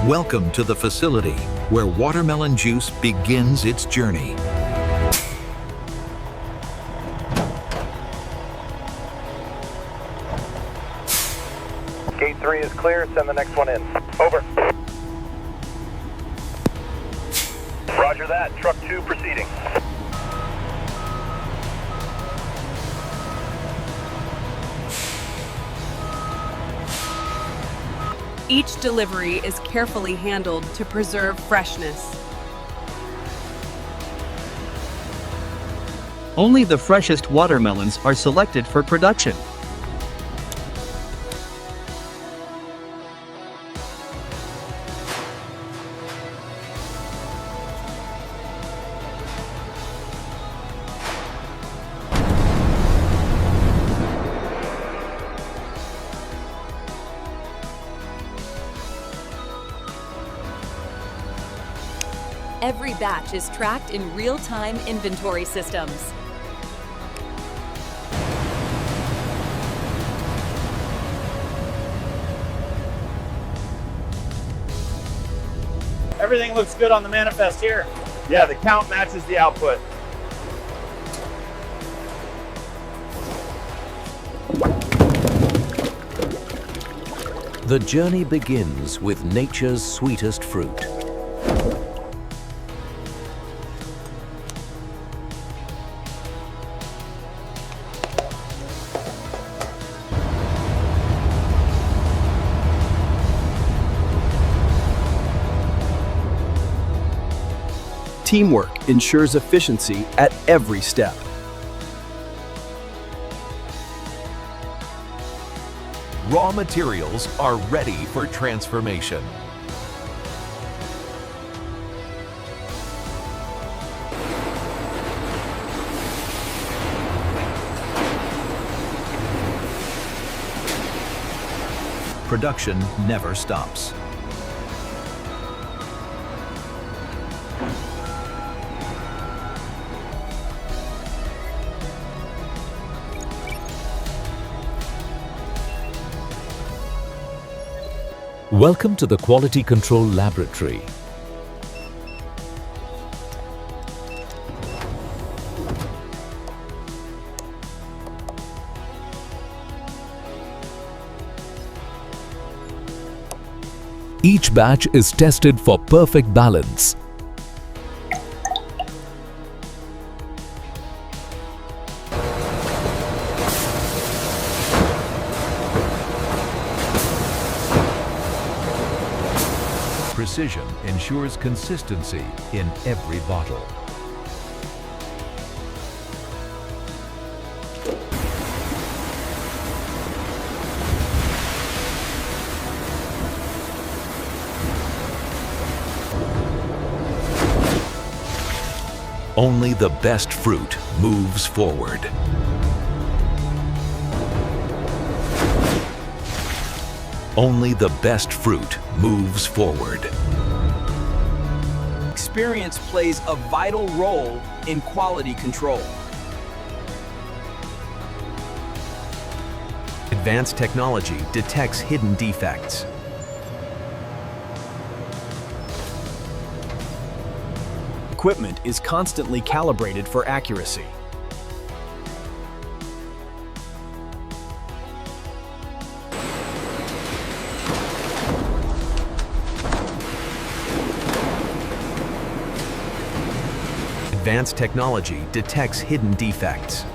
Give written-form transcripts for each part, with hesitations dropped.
Welcome to the facility where watermelon juice begins its journey. Gate 3 is clear. Send the next one in. Over. Roger that. Truck 2 proceeding. Each delivery is carefully handled to preserve freshness. Only the freshest watermelons are selected for production. Every batch is tracked in real-time inventory systems. Everything looks good on the manifest here. Yeah, the count matches the output. The journey begins with nature's sweetest fruit. Teamwork ensures efficiency at every step. Raw materials are ready for transformation. Production never stops. Welcome to the Quality Control Laboratory. Each batch is tested for perfect balance. Precision ensures consistency in every bottle. Only the best fruit moves forward. Only the best fruit moves forward. Experience plays a vital role in quality control. Advanced technology detects hidden defects. Equipment is constantly calibrated for accuracy. Advanced technology detects hidden defects.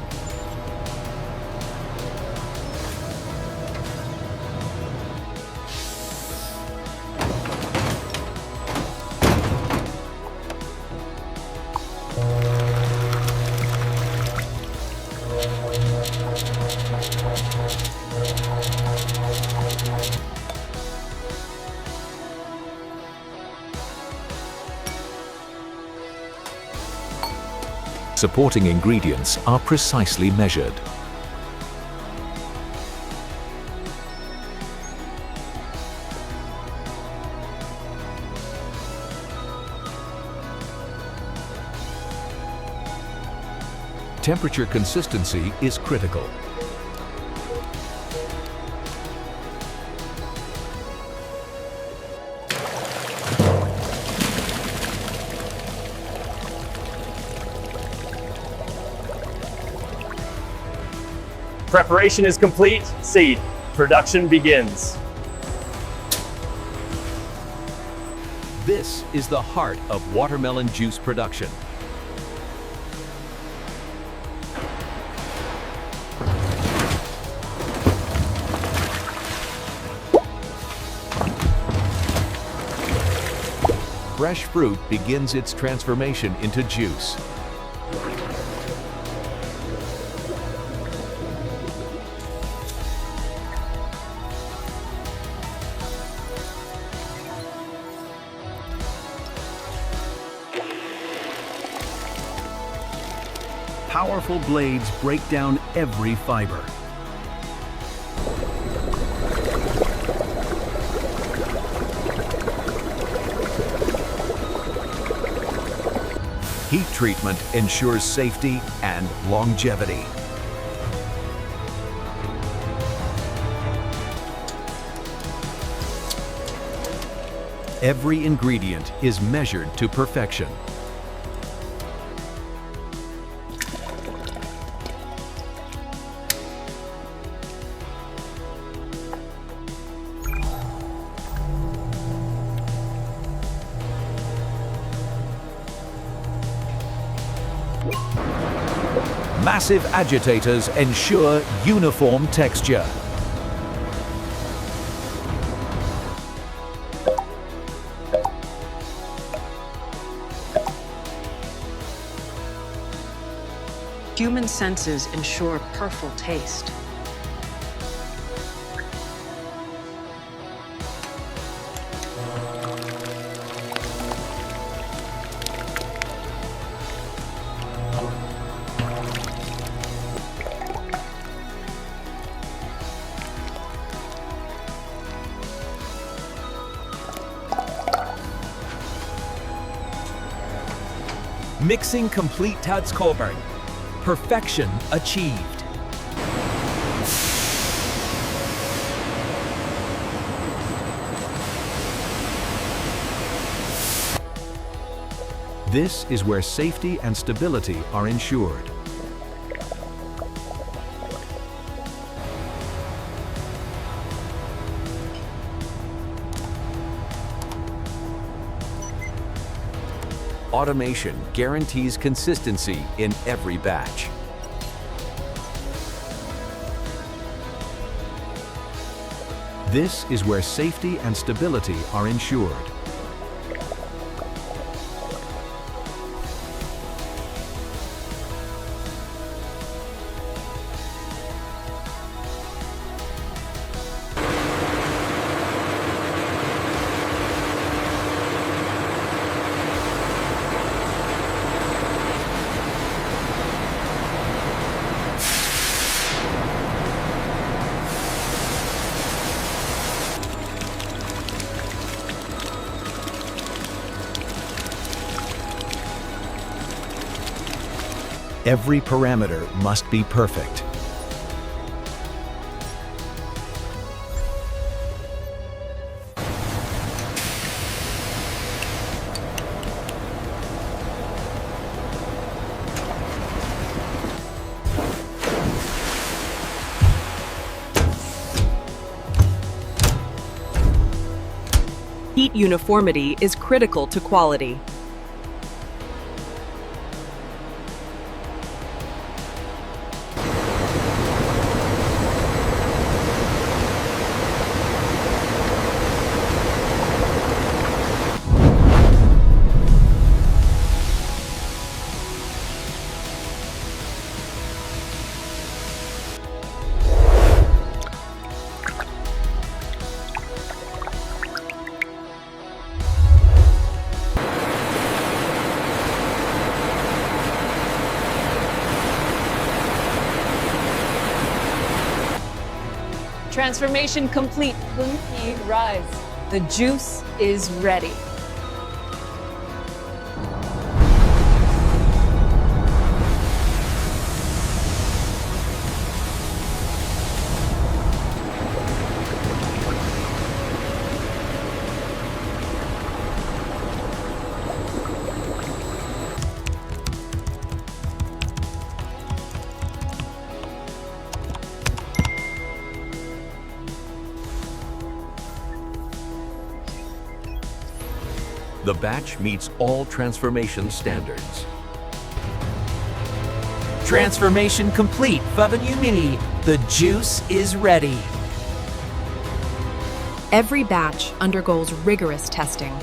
Supporting ingredients are precisely measured. Temperature consistency is critical. Preparation is complete. Seed. Production begins. This is the heart of watermelon juice production. Fresh fruit begins its transformation into juice. Powerful blades break down every fiber. Heat treatment ensures safety and longevity. Every ingredient is measured to perfection. Massive agitators ensure uniform texture. Human senses ensure perfect taste. Mixing complete Tad's Colburn. Perfection achieved. This is where safety and stability are ensured. Automation guarantees consistency in every batch. This is where safety and stability are ensured. Every parameter must be perfect. Heat uniformity is critical to quality. Transformation complete. Plume speed rise. The juice is ready. The batch meets all transformation standards. Transformation complete, Vavenu Mini. The juice is ready. Every batch undergoes rigorous testing.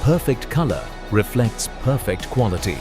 Perfect color reflects perfect quality.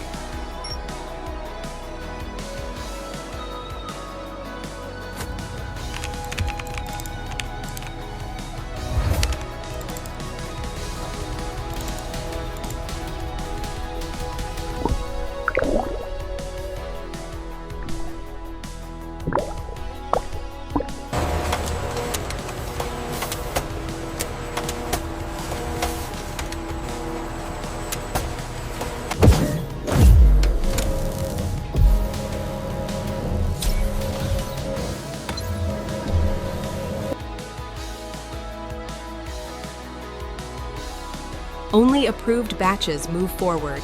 Only approved batches move forward.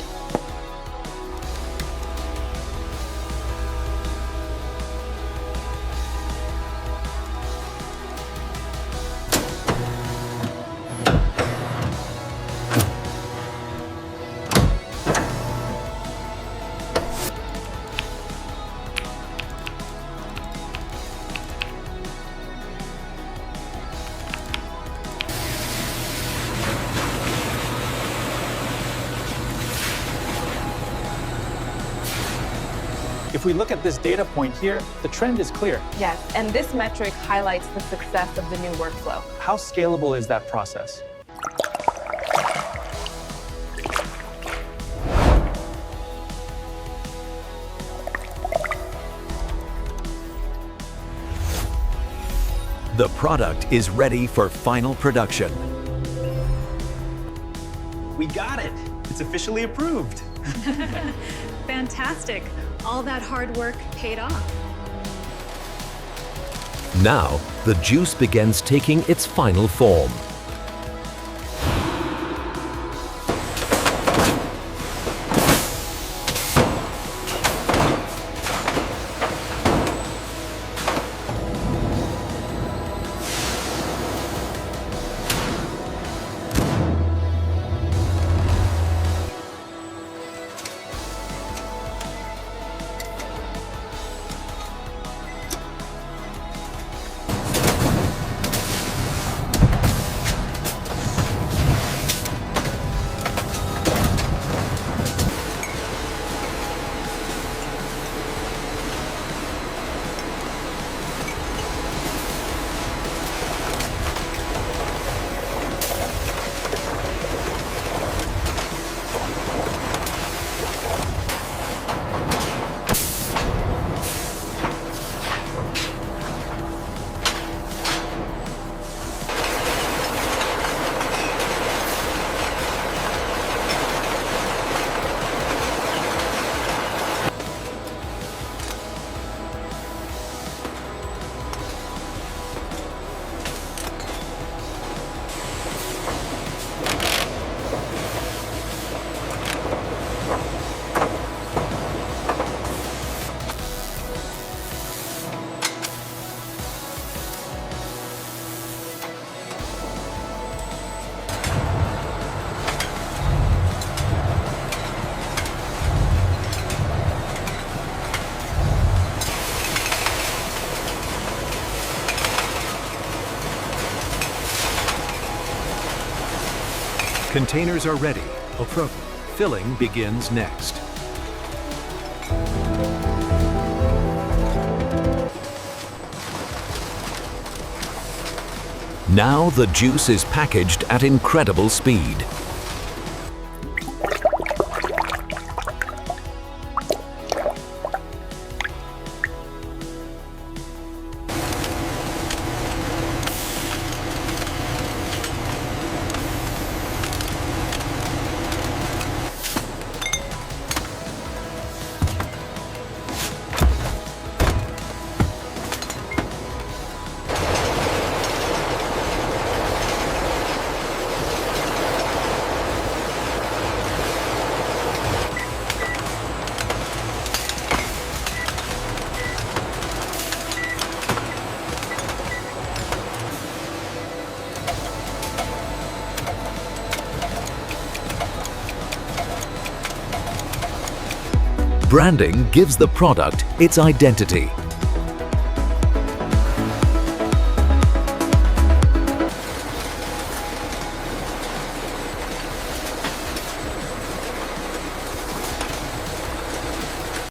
If we look at this data point here, the trend is clear. Yes, and this metric highlights the success of the new workflow. How scalable is that process? The product is ready for final production. We got it! It's officially approved. Fantastic. All that hard work paid off. Now, the juice begins taking its final form. Containers are ready. Filling begins next. Now the juice is packaged at incredible speed. Branding gives the product its identity.